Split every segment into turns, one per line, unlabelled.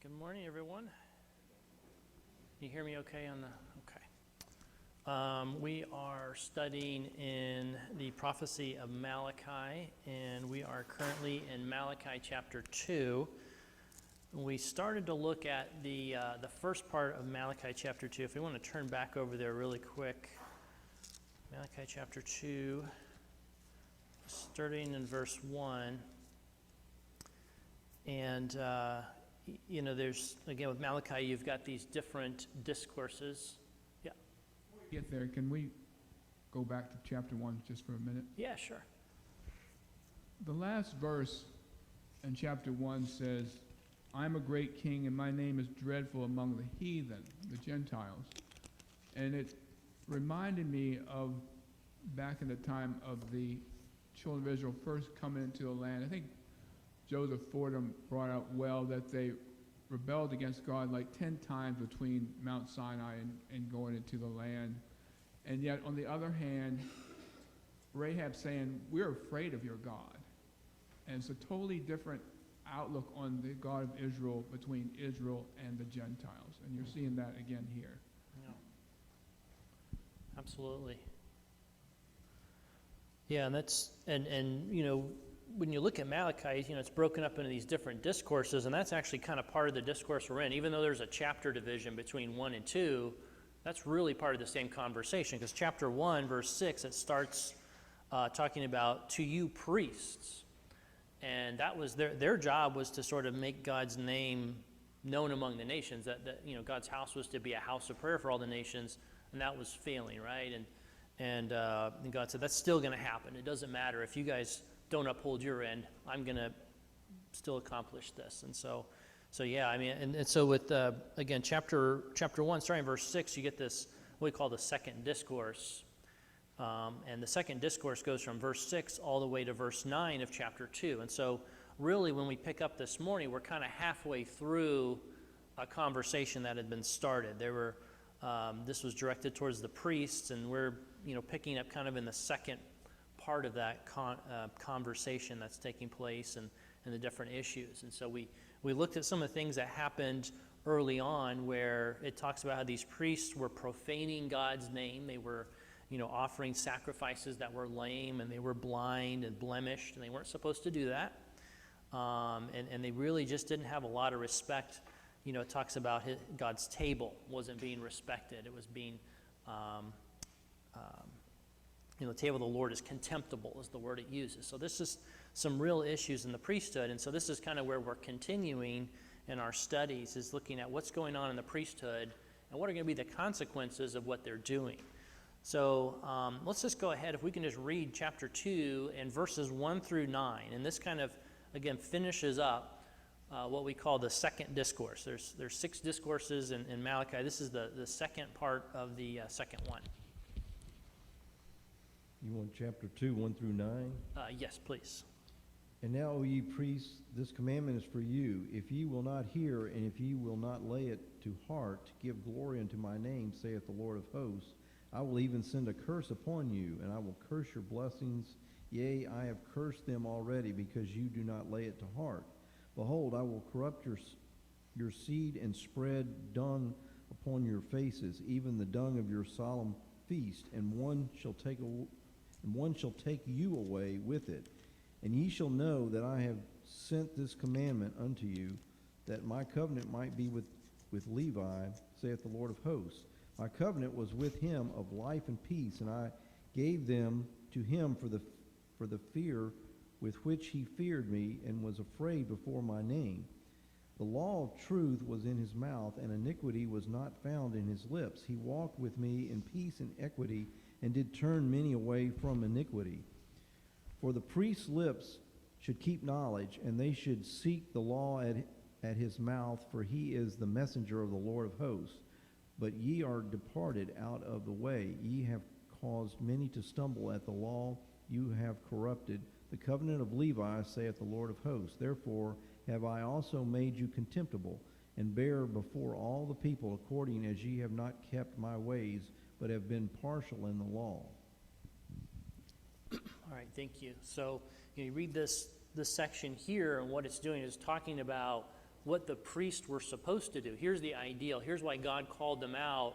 Good morning, everyone. You hear me okay on the, okay. We are studying in the prophecy of Malachi, and we are currently in Malachi chapter 2. We started to look at the first part of Malachi chapter 2. If we want to turn back over there really quick. Malachi chapter 2, starting in verse 1. And, there's, again, with Malachi, you've got these different discourses. Yeah.
Before we get there, can we go back to chapter 1 just for a minute?
Yeah, sure.
The last verse in chapter 1 says, I'm a great king, and my name is dreadful among the heathen, the Gentiles. And it reminded me of back in the time of the children of Israel first coming into the land. I think Joseph Fordham brought out well that they rebelled against God like 10 times between Mount Sinai and going into the land. And yet, on the other hand, Rahab saying, we're afraid of your God. And it's a totally different outlook on the God of Israel between Israel and the Gentiles. And you're seeing that again here.
Yeah. Absolutely. Yeah, and that's, and when you look at Malachi, it's broken up into these different discourses, and that's actually kind of part of the discourse we're in. Even though there's a chapter division between 1 and 2, that's really part of the same conversation, because chapter 1, verse 6, it starts talking about, to you priests. And that was their job was to sort of make God's name known among the nations, that God's house was to be a house of prayer for all the nations, and that was failing, right? And God said, that's still going to happen. It doesn't matter if you guys don't uphold your end, I'm going to still accomplish this. And so yeah, I mean, and so with, again, chapter 1, starting in verse 6, you get this, what we call the second discourse. And the second discourse goes from verse 6 all the way to verse 9 of chapter 2. And so really when we pick up this morning, we're kind of halfway through a conversation that had been started. This was directed towards the priests, and we're, picking up kind of in the second part of that conversation that's taking place and the different issues. And so we looked at some of the things that happened early on where it talks about how these priests were profaning God's name. They were, offering sacrifices that were lame, and they were blind and blemished, and they weren't supposed to do that. And they really just didn't have a lot of respect. It talks about God's table wasn't being respected. It was being the table of the Lord is contemptible, is the word it uses. So this is some real issues in the priesthood. And so this is kind of where we're continuing in our studies, is looking at what's going on in the priesthood and what are going to be the consequences of what they're doing. So let's just go ahead. If we can just read chapter 2 and verses 1 through 9. And this kind of, again, finishes up what we call the second discourse. There's 6 discourses in Malachi. This is the second part of the second one.
You want chapter 2, 1 through 9?
Yes, please.
And now, O ye priests, this commandment is for you. If ye will not hear, and if ye will not lay it to heart, to give glory unto my name, saith the Lord of hosts, I will even send a curse upon you, and I will curse your blessings. Yea, I have cursed them already, because you do not lay it to heart. Behold, I will corrupt your seed and spread dung upon your faces, even the dung of your solemn feast, and one shall take you away with it. And ye shall know that I have sent this commandment unto you, that my covenant might be with Levi, saith the Lord of hosts. My covenant was with him of life and peace, and I gave them to him for the fear with which he feared me, and was afraid before my name. The law of truth was in his mouth, and iniquity was not found in his lips. He walked with me in peace and equity, and did turn many away from iniquity. For the priest's lips should keep knowledge, and they should seek the law at his mouth, for he is the messenger of the Lord of hosts. But ye are departed out of the way. Ye have caused many to stumble at the law. You have corrupted the covenant of Levi, saith the Lord of hosts. Therefore have I also made you contemptible, and bear before all the people, according as ye have not kept my ways, but have been partial in the law.
All right, thank you. So you read this section here, and what it's doing is talking about what the priests were supposed to do. Here's the ideal. Here's why God called them out,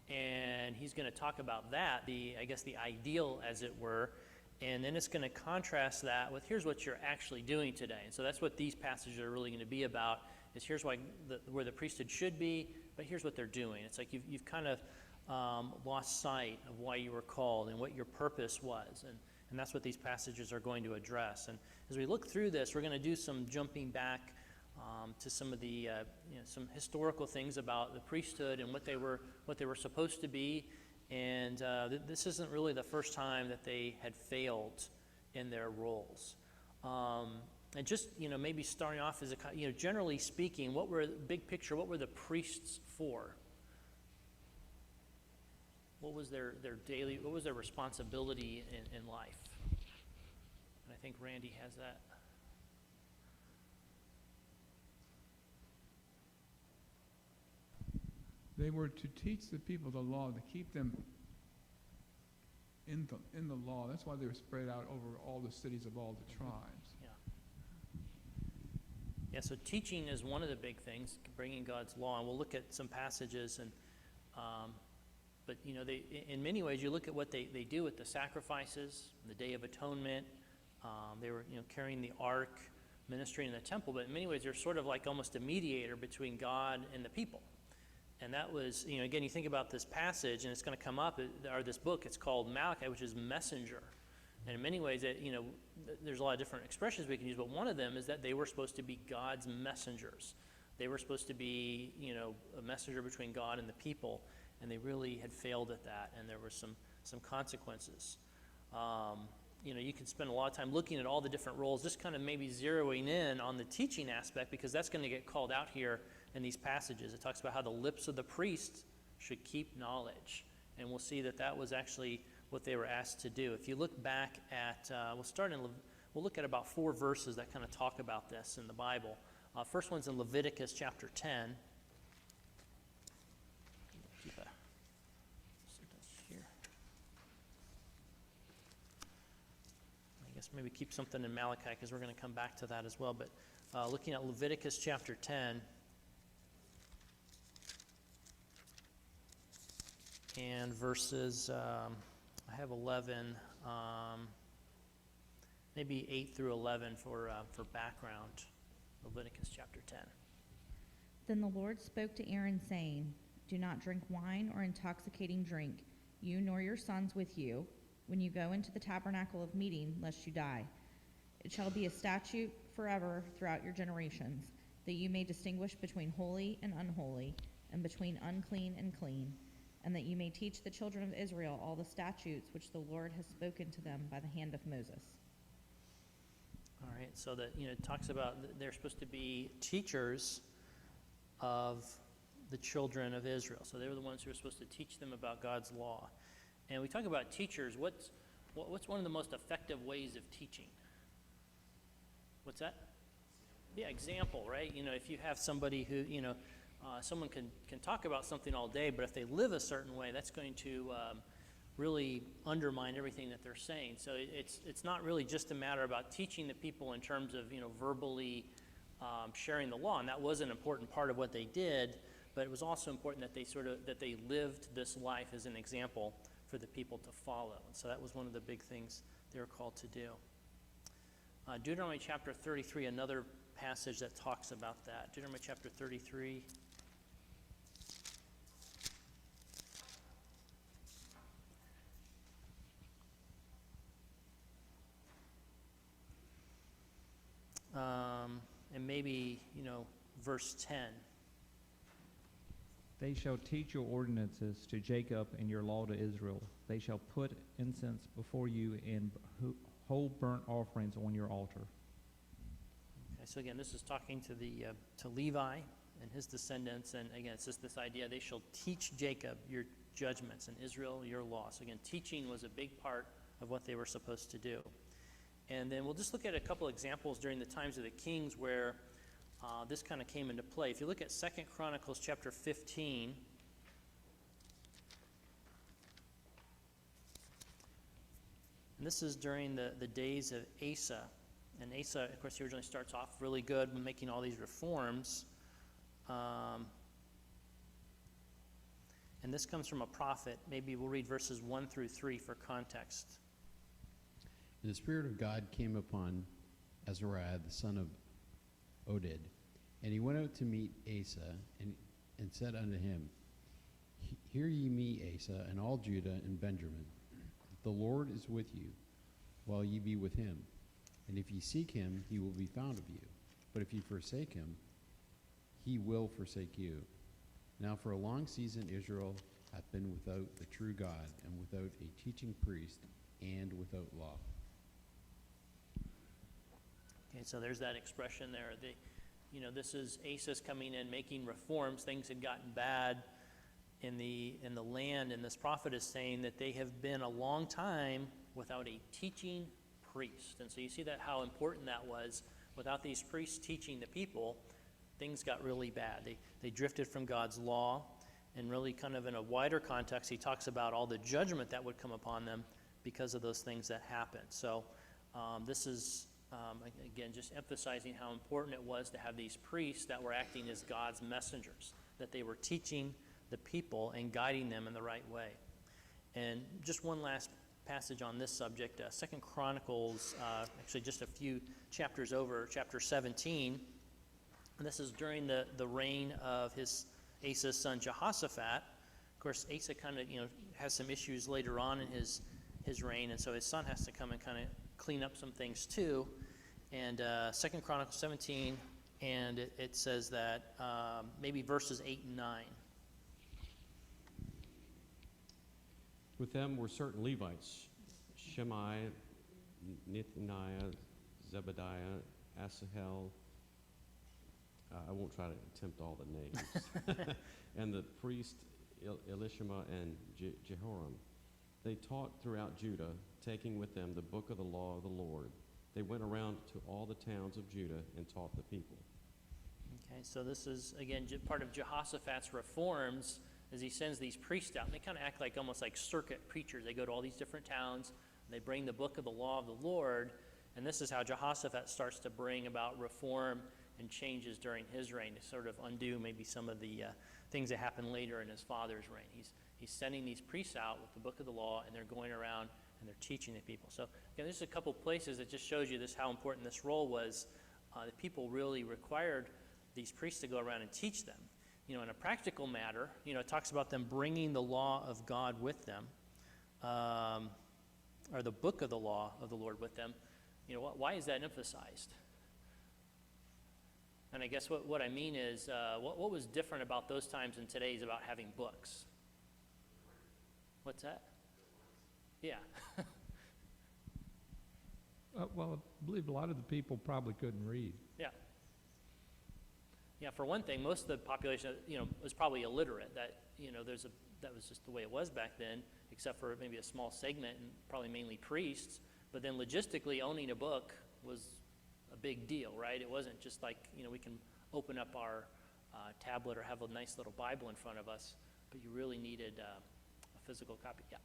and he's going to talk about that, the ideal, as it were. And then it's going to contrast that with here's what you're actually doing today. And so that's what these passages are really going to be about, is here's where the priesthood should be, but here's what they're doing. It's like you've kind of lost sight of why you were called and what your purpose was. And that's what these passages are going to address. And as we look through this, we're going to do some jumping back to some of the some historical things about the priesthood and what they were supposed to be. And this isn't really the first time that they had failed in their roles. And just maybe starting off as generally speaking, big picture, what were the priests for? What was their responsibility in life? And I think Randy has that.
They were to teach the people the law, to keep them in the law. That's why they were spread out over all the cities of all the tribes.
Yeah, so teaching is one of the big things, bringing God's law. And we'll look at some passages. But they, in many ways, you look at what they do with the sacrifices, the Day of Atonement. They were carrying the ark, ministering in the temple. But in many ways, they're sort of like almost a mediator between God and the people. And that was, again, you think about this passage, and it's going to come up, or this book, it's called Malachi, which is messenger. And in many ways, there's a lot of different expressions we can use, but one of them is that they were supposed to be God's messengers. They were supposed to be, a messenger between God and the people, and they really had failed at that, and there were some consequences. You can spend a lot of time looking at all the different roles, just kind of maybe zeroing in on the teaching aspect, because that's going to get called out here in these passages. It talks about how the lips of the priests should keep knowledge. And we'll see that was actually what they were asked to do. If you look back at, we'll look at about 4 verses that kind of talk about this in the Bible. First one's in Leviticus chapter 10. Keep a sentence here. I guess maybe keep something in Malachi, because we're going to come back to that as well. But looking at Leviticus chapter 10, and verses, I have 11, maybe 8 through 11 for background. Leviticus chapter 10.
Then the Lord spoke to Aaron, saying, Do not drink wine or intoxicating drink, you nor your sons with you, when you go into the tabernacle of meeting, lest you die. It shall be a statute forever throughout your generations, that you may distinguish between holy and unholy, and between unclean and clean, and that you may teach the children of Israel all the statutes which the Lord has spoken to them by the hand of Moses.
All right, so that, it talks about they're supposed to be teachers of the children of Israel. So they were the ones who were supposed to teach them about God's law. And we talk about teachers. What's one of the most effective ways of teaching? What's that? Yeah, example, right? If you have somebody who, someone can talk about something all day, but if they live a certain way, that's going to really undermine everything that they're saying. So it's not really just a matter about teaching the people in terms of verbally sharing the law, and that was an important part of what they did. But it was also important that they lived this life as an example for the people to follow. And so that was one of the big things they were called to do. Deuteronomy chapter 33, another passage that talks about that. Deuteronomy chapter 33. And maybe, verse 10.
They shall teach your ordinances to Jacob and your law to Israel. They shall put incense before you and whole burnt offerings on your altar.
Okay, so again, this is talking to Levi and his descendants. And again, it's just this idea, they shall teach Jacob your judgments and Israel your law. So again, teaching was a big part of what they were supposed to do. And then we'll just look at a couple examples during the times of the kings where this kind of came into play. If you look at 2 Chronicles chapter 15, and this is during the days of Asa. And Asa, of course, he originally starts off really good when making all these reforms. And this comes from a prophet. Maybe we'll read verses 1 through 3 for context.
And the Spirit of God came upon Azariah, the son of Oded, and he went out to meet Asa, and said unto him, Hear ye me, Asa, and all Judah and Benjamin. The Lord is with you, while ye be with him. And if ye seek him, he will be found of you. But if ye forsake him, he will forsake you. Now for a long season Israel hath been without the true God, and without a teaching priest, and without law.
Okay, so there's that expression there. This is Asa's coming in, making reforms. Things had gotten bad in the land, and this prophet is saying that they have been a long time without a teaching priest. And so you see that how important that was. Without these priests teaching the people, things got really bad. They drifted from God's law, and really kind of in a wider context, he talks about all the judgment that would come upon them because of those things that happened. So this is, again, just emphasizing how important it was to have these priests that were acting as God's messengers, that they were teaching the people and guiding them in the right way. And just one last passage on this subject, 2 Chronicles, actually just a few chapters over, chapter 17. And this is during the reign of Asa's son Jehoshaphat. Of course, Asa kind of has some issues later on in his reign, and so his son has to come and kind of clean up some things too. And 2 Chronicles 17, and it says that maybe verses 8 and 9.
With them were certain Levites, Shemaiah, Nethaniah, Zebediah, Asahel. I won't try to attempt all the names. And the priest Elishama and Jehoram. They taught throughout Judah, taking with them the book of the law of the Lord. They went around to all the towns of Judah and taught the people.
Okay, so this is, again, part of Jehoshaphat's reforms, as he sends these priests out. And they kind of act like almost like circuit preachers. They go to all these different towns, and they bring the book of the law of the Lord. And this is how Jehoshaphat starts to bring about reform and changes during his reign to sort of undo maybe some of the things that happened later in his father's reign. He's sending these priests out with the book of the law, and they're going around and they're teaching the people. So again, there's a couple places that just shows you this how important this role was. The people really required these priests to go around and teach them. In a practical matter, it talks about them bringing the law of God with them, or the book of the law of the Lord with them. Why is that emphasized? And I guess what I mean is, what was different about those times and today's about having books? What's that? Yeah.
Well, I believe a lot of the people probably couldn't read.
Yeah. Yeah, for one thing, most of the population, was probably illiterate. That was just the way it was back then, except for maybe a small segment and probably mainly priests. But then logistically, owning a book was a big deal, right? It wasn't just like, we can open up our tablet or have a nice little Bible in front of us, but you really needed a physical copy. Yeah.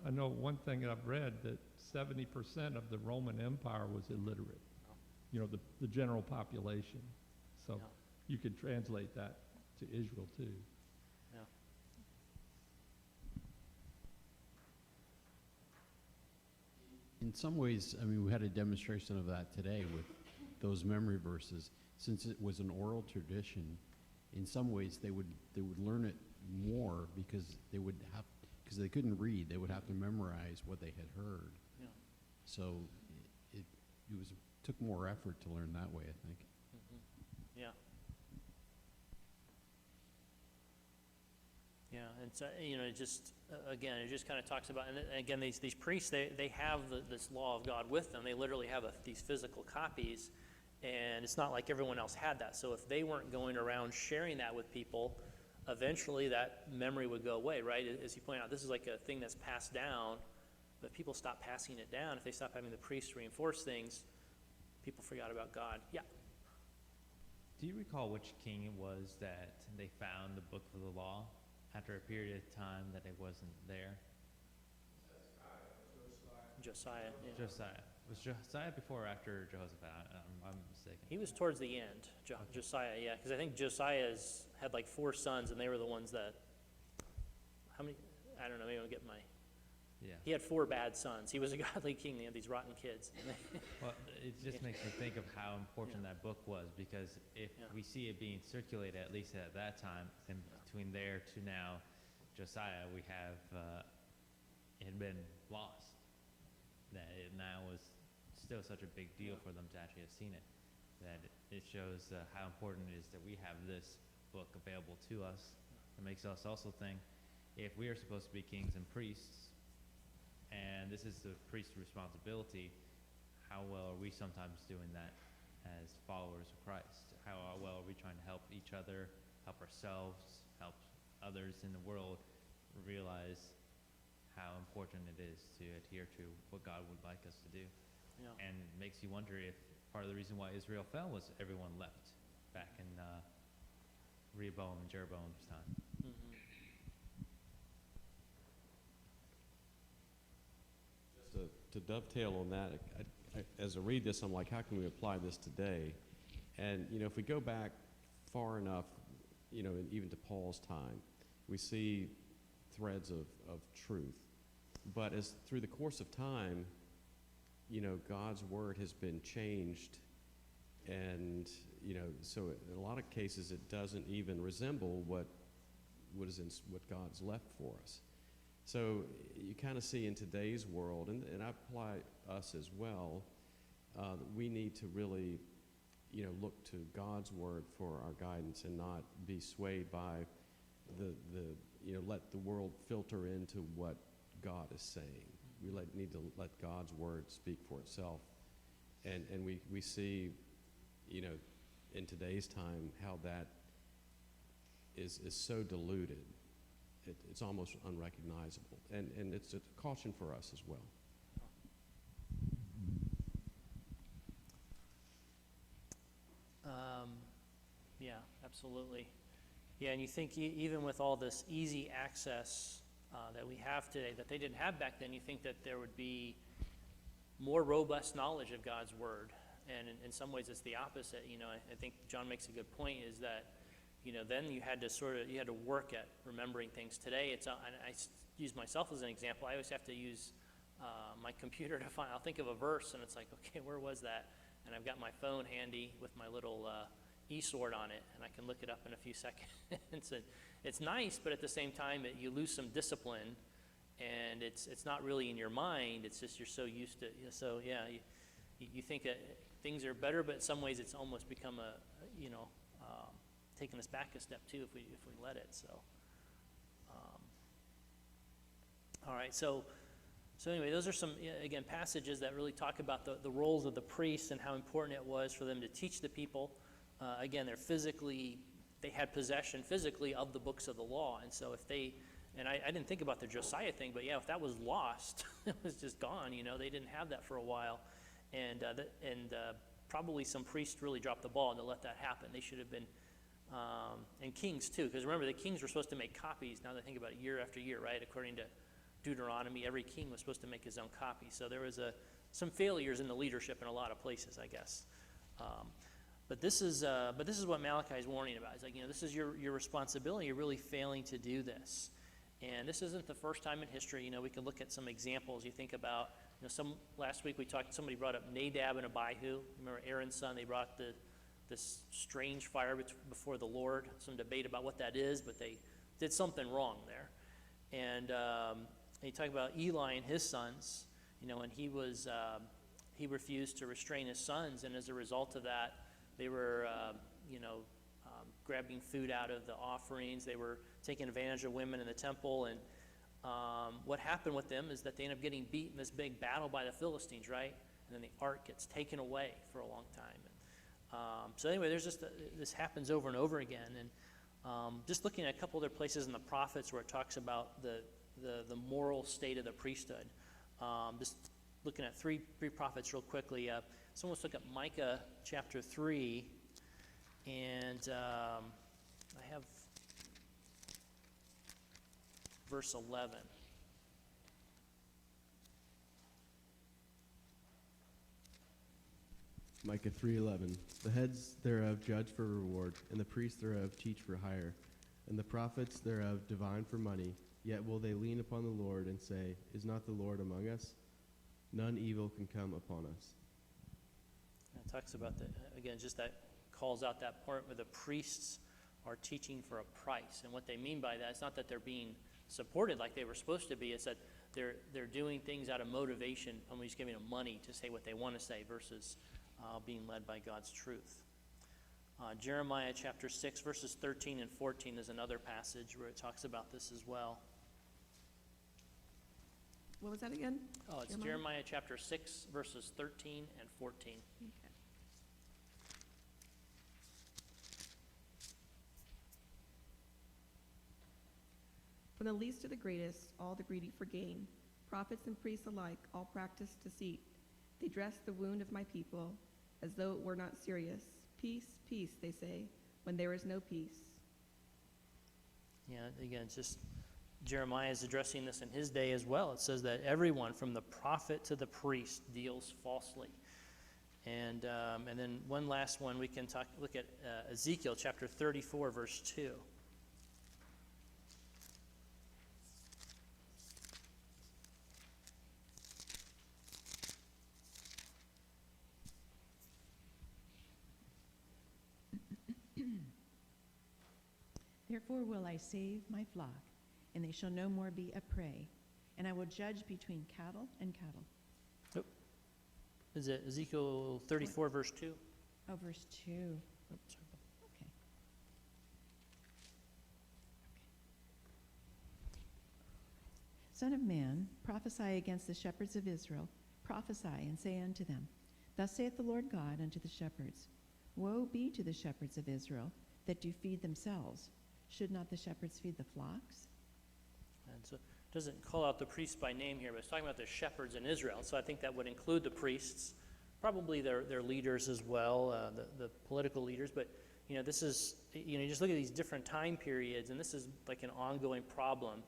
I know one thing that I've read, that 70% of the Roman Empire was illiterate. The general population. So
Yeah.
you could translate that to Israel too.
Yeah.
In some ways, we had a demonstration of that today with those memory verses. Since it was an oral tradition, in some ways they would learn it more because they couldn't read. They would have to memorize what they had heard.
Yeah.
So it took more effort to learn that way, I think.
Mm-hmm. Yeah. Yeah, and so, it just, again, it just kind of talks about, and again, these priests, they have this law of God with them. They literally have these physical copies, and it's not like everyone else had that. So if they weren't going around sharing that with people, eventually that memory would go away, right? As you point out, this is like a thing that's passed down, but people stop passing it down. If they stop having the priests reinforce things, people forgot about God. Yeah.
Do you recall which king it was that they found the book of the law after a period of time that it wasn't there?
Josiah. Yeah.
Josiah. Was Josiah before or after Jehoshaphat? I'm mistaken.
He was towards the end, Josiah, yeah, because I think Josiah's had like 4 sons, and they were the ones that, how many, I don't know, maybe I'll get my,
Yeah.
he had 4 bad sons. He was a godly king, they had these rotten kids.
Well, it just makes me think of how important that book was, because if
Yeah.
we see it being circulated, at least at that time, and between there to now, Josiah, we have, it had been lost. That it now was still such a big deal for them to actually have seen it. That it shows how important it is that we have this book available to us. It makes us also think, if we are supposed to be kings and priests, and this is the priest's responsibility, how well are we sometimes doing that as followers of Christ? How well are we trying to help each other, help ourselves, help others in the world realize how important it is to adhere to what God would like us to do?
Yeah.
And it makes you wonder if part of the reason why Israel fell was everyone left back in Rehoboam and Jeroboam's time.
Mhm.
Just to dovetail on that, as I read this, I'm like, how can we apply this today? And, if we go back far enough, and even to Paul's time, we see threads of truth. But as through the course of time, God's word has been changed, and, so in a lot of cases it doesn't even resemble what God's left for us. So you kind of see in today's world, and I apply us as well, that we need to really, look to God's word for our guidance and not be swayed by let the world filter into what God is saying. We need to let God's word speak for itself. And we see, in today's time, how that is so diluted. It's almost unrecognizable. And it's a caution for us as well.
Yeah, absolutely. Yeah, and you think even with all this easy access that we have today that they didn't have back then, you think that there would be more robust knowledge of God's word. And in some ways it's the opposite. I think John makes a good point, is that, then you had to work at remembering things. Today, and I use myself as an example. I always have to use my computer to find, I'll think of a verse, and it's like, okay, where was that? And I've got my phone handy with my little e-sword on it, and I can look it up in a few seconds. It's nice, but at the same time, you lose some discipline, and it's not really in your mind. It's just you're so used to. So yeah, you think that things are better, but in some ways, it's almost become taking us back a step too if we let it. So, all right. So anyway, those are some again passages that really talk about the roles of the priests and how important it was for them to teach the people. Again, they had possession physically of the books of the law. And so I didn't think about the Josiah thing, but yeah, if that was lost, it was just gone, they didn't have that for a while. And probably some priests really dropped the ball to let that happen. They should have been, and kings too, because remember, the kings were supposed to make copies, now that I think about it, year after year, right? According to Deuteronomy, every king was supposed to make his own copy. So there was some failures in the leadership in a lot of places, I guess. But this is what Malachi is warning about. It's like, this is your responsibility. You're really failing to do this. And this isn't the first time in history. We can look at some examples. You think about, last week somebody brought up Nadab and Abihu. Remember Aaron's son? They brought this strange fire before the Lord. Some debate about what that is, but they did something wrong there. And you talk about Eli and his sons. And he refused to restrain his sons, and as a result of that, they were, grabbing food out of the offerings. They were taking advantage of women in the temple. And what happened with them is that they ended up getting beat in this big battle by the Philistines, right? And then the ark gets taken away for a long time. And, so anyway, this happens over and over again. And just looking at a couple other places in the prophets where it talks about the moral state of the priesthood. Just looking at three prophets real quickly. Someone let's look at Micah chapter 3, and I have verse 11.
Micah 3:11. The heads thereof judge for reward, and the priests thereof teach for hire, and the prophets thereof divine for money. Yet will they lean upon the Lord and say, Is not the Lord among us? None evil can come upon us.
It talks about that, again, just that calls out that part where the priests are teaching for a price. And what they mean by that is not that they're being supported like they were supposed to be. It's that they're doing things out of motivation. Somebody's giving them money to say what they want to say versus being led by God's truth. Jeremiah chapter 6, verses 13 and 14 is another passage where it talks about this as well.
What was that again?
Oh, it's Jeremiah chapter 6, verses 13 and 14.
Okay. From the least to the greatest, all the greedy for gain. Prophets and priests alike, all practice deceit. They dress the wound of my people as though it were not serious. Peace, peace, they say, when there is no peace.
Yeah, again, it's just Jeremiah is addressing this in his day as well. It says that everyone from the prophet to the priest deals falsely. And then one last one, we can look at Ezekiel chapter 34, verse 2.
Therefore will I save my flock, and they shall no more be a prey, and I will judge between cattle and cattle.
Oh. Is it Ezekiel 34, verse 2?
Oh, verse 2.
Oh, sorry.
Okay. Son of man, prophesy against the shepherds of Israel. Prophesy and say unto them, Thus saith the Lord God unto the shepherds, Woe be to the shepherds of Israel that do feed themselves. Should not the shepherds feed the flocks?
And so it doesn't call out the priests by name here, but it's talking about the shepherds in Israel. So I think that would include the priests, probably their leaders as well, the political leaders. But, this is, you just look at these different time periods, and this is like an ongoing problem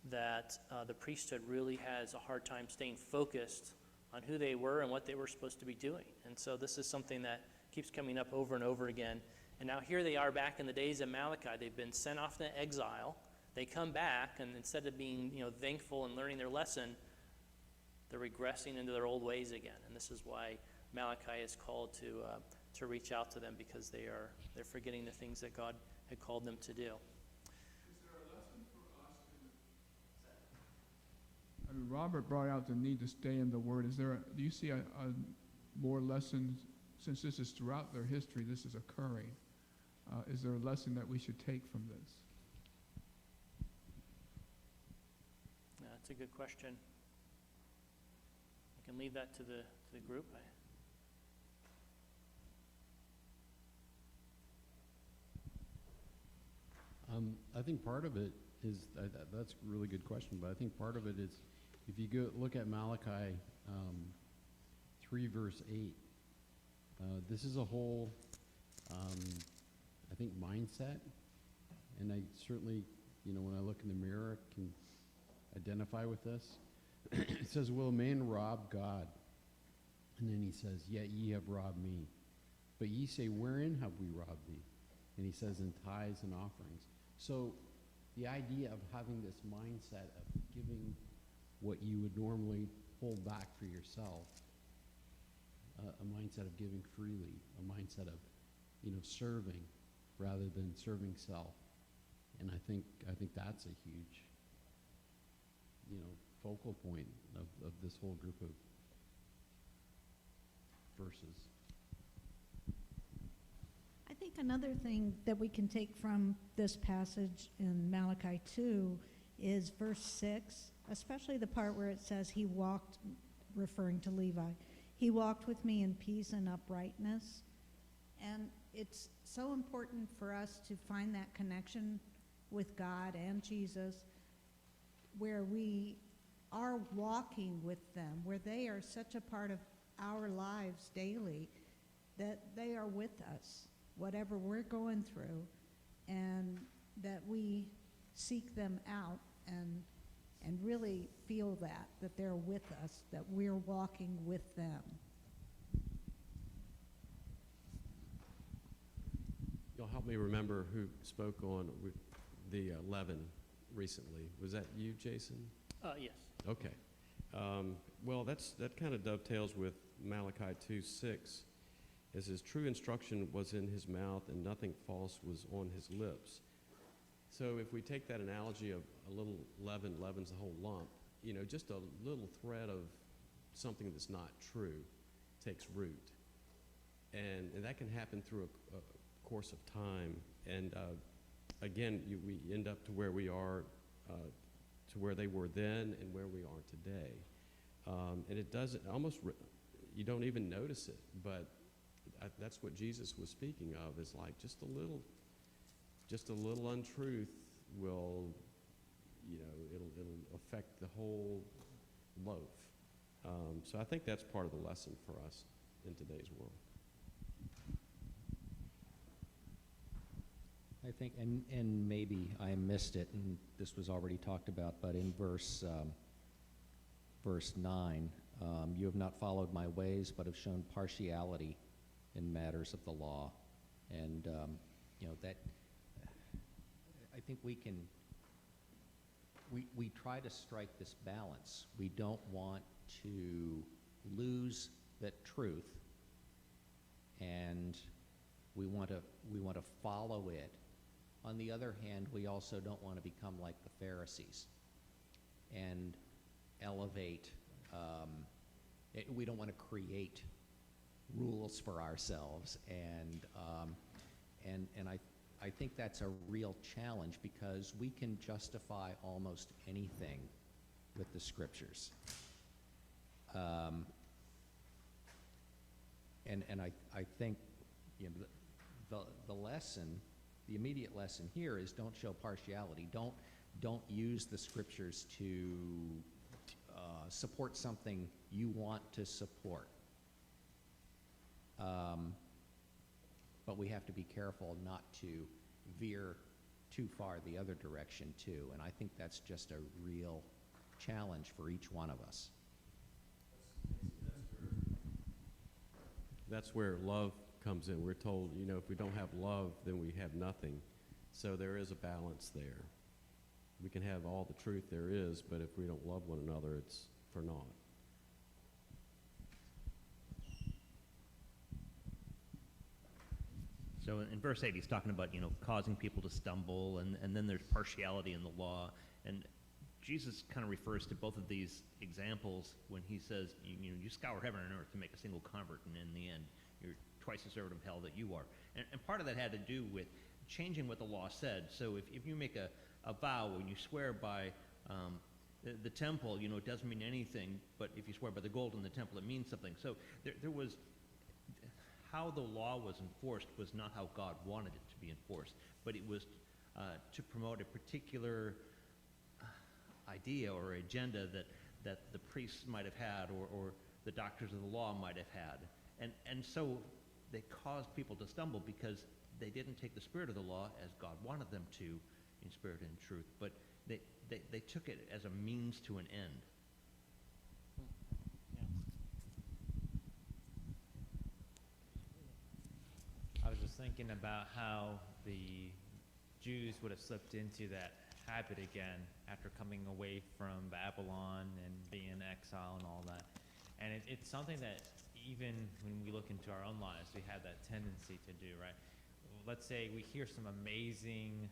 that the priesthood really has a hard time staying focused on who they were and what they were supposed to be doing. And so this is something that keeps coming up over and over again. And now here they are back in the days of Malachi. They've been sent off to exile. They come back, and instead of being, thankful and learning their lesson, they're regressing into their old ways again. And this is why Malachi is called to reach out to them, because they're forgetting the things that God had called them to do.
Is there a lesson for us Robert brought out the need to stay in the Word. Do you see a more lessons, since this is throughout their history, this is occurring? Is there a lesson that we should take from this?
Yeah, that's a good question. I can leave that to the group.
I think part of it is, that's a really good question, but I think part of it is, if you go look at Malachi 3 verse 8, this is a whole, I think, mindset, and I certainly, when I look in the mirror, I can identify with this. It says, will a man rob God? And then he says, yet ye have robbed me. But ye say, wherein have we robbed thee? And he says, in tithes and offerings. So the idea of having this mindset of giving what you would normally hold back for yourself, a mindset of giving freely, a mindset of, serving rather than serving self. And I think that's a huge, focal point of this whole group of verses.
I think another thing that we can take from this passage in Malachi 2 is verse 6, especially the part where it says he walked, referring to Levi, he walked with me in peace and uprightness. And it's so important for us to find that connection with God and Jesus, where we are walking with them, where they are such a part of our lives daily, that they are with us, whatever we're going through, and that we seek them out and really feel that they're with us, that we're walking with them.
You'll help me remember who spoke on the leaven recently. Was that you, Jason?
Yes.
Okay. Well, that kind of dovetails with Malachi 2:6. It says, "True instruction was in his mouth, and nothing false was on his lips." So if we take that analogy of a little leaven leavens the whole lump, just a little thread of something that's not true takes root. And that can happen through a course of time. And again, we end up to where we are, to where they were then and where we are today. And it doesn't, you don't even notice it, but that's what Jesus was speaking of, is like just a little untruth will, it'll affect the whole loaf. So I think that's part of the lesson for us in today's world.
I think, and maybe I missed it, and this was already talked about, but in verse 9, you have not followed my ways, but have shown partiality in matters of the law. And, that, I think we try to strike this balance. We don't want to lose that truth, and we want to follow it. On the other hand, we also don't want to become like the Pharisees and elevate. We don't want to create rules for ourselves, and I think that's a real challenge, because we can justify almost anything with the scriptures. And I think the lesson, the immediate lesson here is don't show partiality. Don't use the scriptures to support something you want to support. But we have to be careful not to veer too far the other direction too. And I think that's just a real challenge for each one of us.
That's where love comes in. We're told, if we don't have love, then we have nothing. So there is a balance there. We can have all the truth there is, but if we don't love one another, it's for naught.
So in verse 8, he's talking about, causing people to stumble, and then there's partiality in the law. And Jesus kind of refers to both of these examples when he says, you scour heaven and earth to make a single convert, and in the end, you're twice as servant of hell that you are. And part of that had to do with changing what the law said. So if you make a vow and you swear by the temple, it doesn't mean anything, but if you swear by the gold in the temple, it means something. So there was, how the law was enforced was not how God wanted it to be enforced, but it was to promote a particular idea or agenda that the priests might have had, or the doctors of the law might have had. And so they caused people to stumble because they didn't take the spirit of the law as God wanted them to, in spirit and truth, but they took it as a means to an end.
I was just thinking about how the Jews would have slipped into that habit again after coming away from Babylon and being in exile and all that. And it's something that even when we look into our own lives, we have that tendency to do, right? Let's say we hear some amazing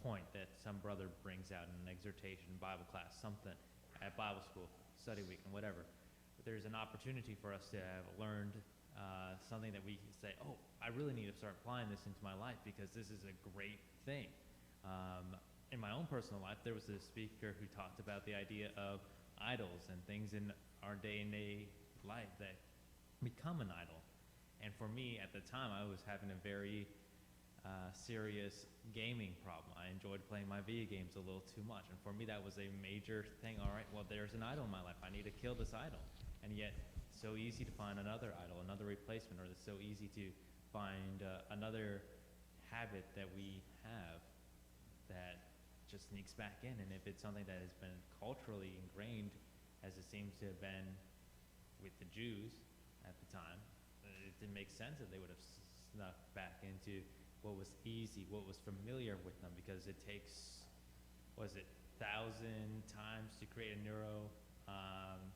point that some brother brings out in an exhortation, Bible class, something at Bible school, study week, and whatever. But there's an opportunity for us to have learned something that we can say, oh, I really need to start applying this into my life because this is a great thing. In my own personal life, there was a speaker who talked about the idea of idols and things in our day-and-day life that become an idol. And for me, at the time, I was having a very serious gaming problem. I enjoyed playing my video games a little too much. And for me, that was a major thing. All right, well, there's an idol in my life. I need to kill this idol. And yet, it's so easy to find another idol, another replacement, or it's so easy to find another habit that we have that just sneaks back in. And if it's something that has been culturally ingrained, as it seems to have been with the Jews at the time, it didn't make sense that they would have snuck back into what was easy, what was familiar with them, because it takes, 1,000 times to create a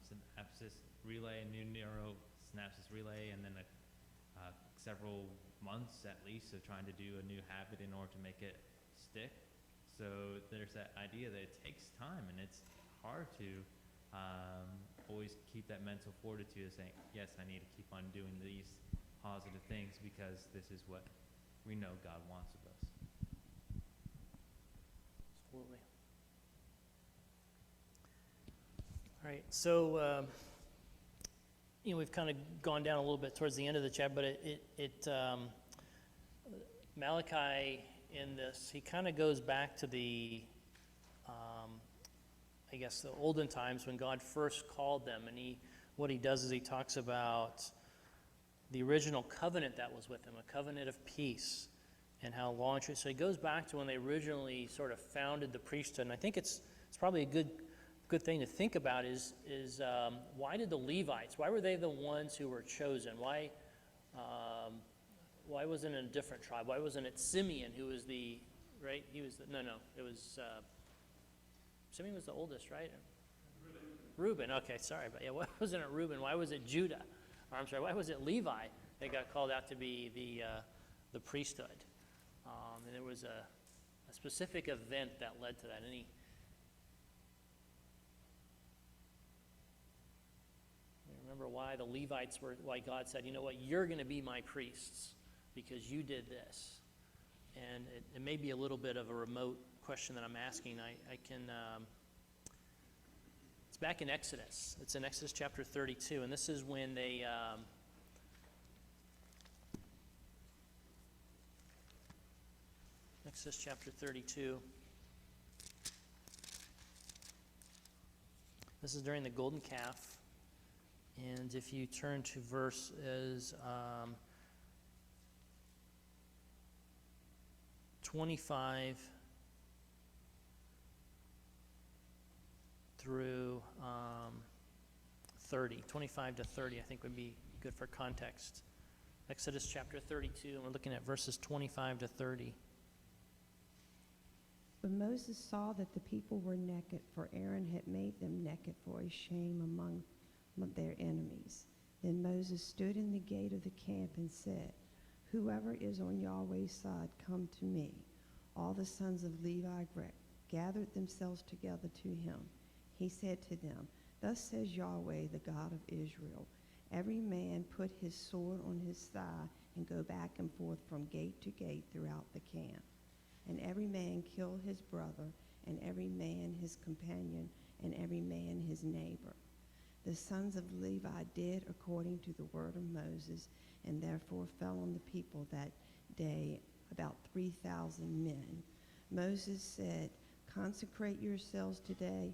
synapsis relay, a new neuro synapsis relay, and then several months at least of trying to do a new habit in order to make it stick. So there's that idea that it takes time, and it's hard to always keep that mental fortitude of saying, yes, I need to keep on doing these positive things because this is what we know God wants of us.
Absolutely. All right, so we've kind of gone down a little bit towards the end of the chapter, but Malachi in this, he kind of goes back to the, I guess, the olden times when God first called them, and what he does is he talks about the original covenant that was with him, a covenant of peace, and how long. So he goes back to when they originally sort of founded the priesthood, and I think it's probably a good thing to think about is why did the Levites, why were they the ones who were chosen? Why wasn't it a different tribe? Why wasn't it Simeon who was right? He was it was, Simeon was the oldest, right? Reuben, okay, sorry. But yeah, why wasn't it Reuben? Why was it Judah? Or I'm sorry, why was it Levi that got called out to be the priesthood? And there was a specific event that led to that. Remember why the Levites why God said, you know what, you're going to be my priests because you did this. And it may be a little bit of a remote question that I'm asking. I can, it's back in Exodus. It's in Exodus chapter 32, and this is when they, Exodus chapter 32. This is during the golden calf. And if you turn to verses 25 through 30, 25 to 30, I think would be good for context. Exodus chapter 32, and we're looking at verses 25 to 30.
When Moses saw that the people were naked, for Aaron had made them naked for a shame among their enemies. Then Moses stood in the gate of the camp and said, whoever is on Yahweh's side, come to me. All the sons of Levi gathered themselves together to him. He said to them, thus says Yahweh, the God of Israel, every man put his sword on his thigh and go back and forth from gate to gate throughout the camp. And every man kill his brother, and every man his companion, and every man his neighbor. The sons of Levi did according to the word of Moses, and therefore fell on the people that day about 3,000 men. Moses said, consecrate yourselves today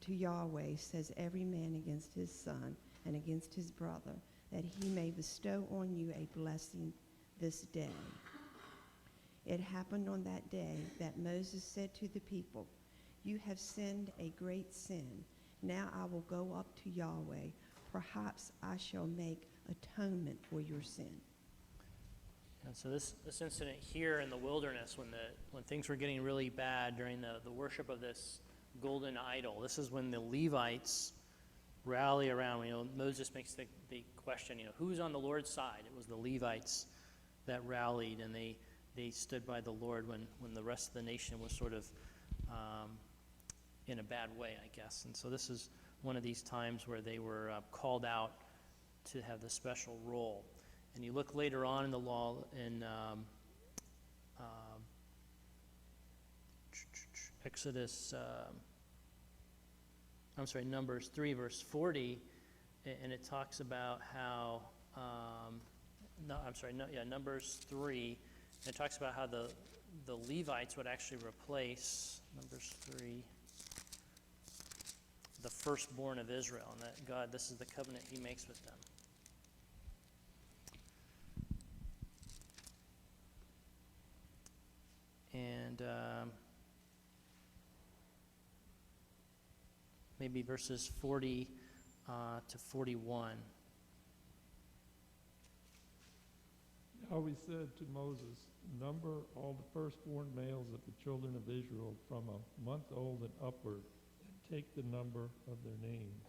to Yahweh, says every man against his son and against his brother, that he may bestow on you a blessing this day. It happened on that day that Moses said to the people, you have sinned a great sin. Now I will go up to Yahweh. Perhaps I shall make atonement for your sin.
And so this incident here in the wilderness, when things were getting really bad during the worship of this golden idol, this is when the Levites rally around. Moses makes the question, who's on the Lord's side? It was the Levites that rallied, and they stood by the Lord when the rest of the nation was sort of in a bad way, I guess. And so this is one of these times where they were called out to have the special role. And you look later on in the law in Numbers 3, verse 40, and it talks about how, Numbers 3, it talks about how the Levites would actually replace, Numbers 3, the firstborn of Israel, and that God, this is the covenant he makes with them. And maybe verses 40 to 41.
how he said to Moses, "Number all the firstborn males of the children of Israel from a month old and upward, and take the number of their names.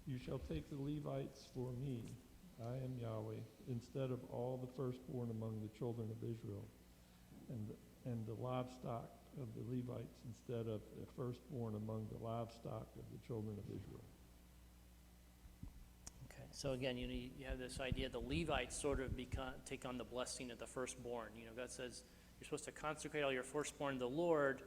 You shall take the Levites for me, I am Yahweh, instead of all the firstborn among the children of Israel, and the livestock of the Levites instead of the firstborn among the livestock of the children of Israel."
Okay, so again, you have this idea the Levites sort of take on the blessing of the firstborn. God says you're supposed to consecrate all your firstborn to the Lord,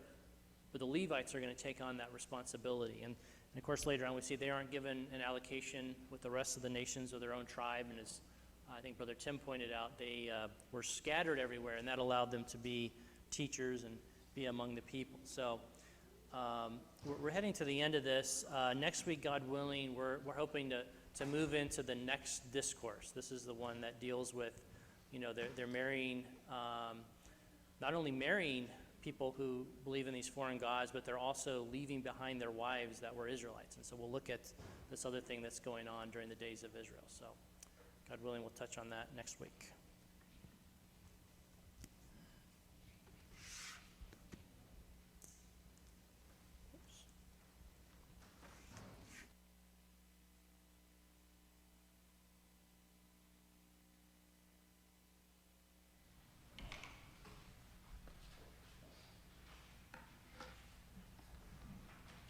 but the Levites are going to take on that responsibility. And of course, later on we see they aren't given an allocation with the rest of the nations of their own tribe. And as I think Brother Tim pointed out, they were scattered everywhere, and that allowed them to be teachers and be among the people. So we're heading to the end of this. Next week, God willing, we're hoping to move into the next discourse. This is the one that deals with, they're marrying, not only marrying people who believe in these foreign gods, but they're also leaving behind their wives that were Israelites. And so we'll look at this other thing that's going on during the days of Israel. So God willing, we'll touch on that next week.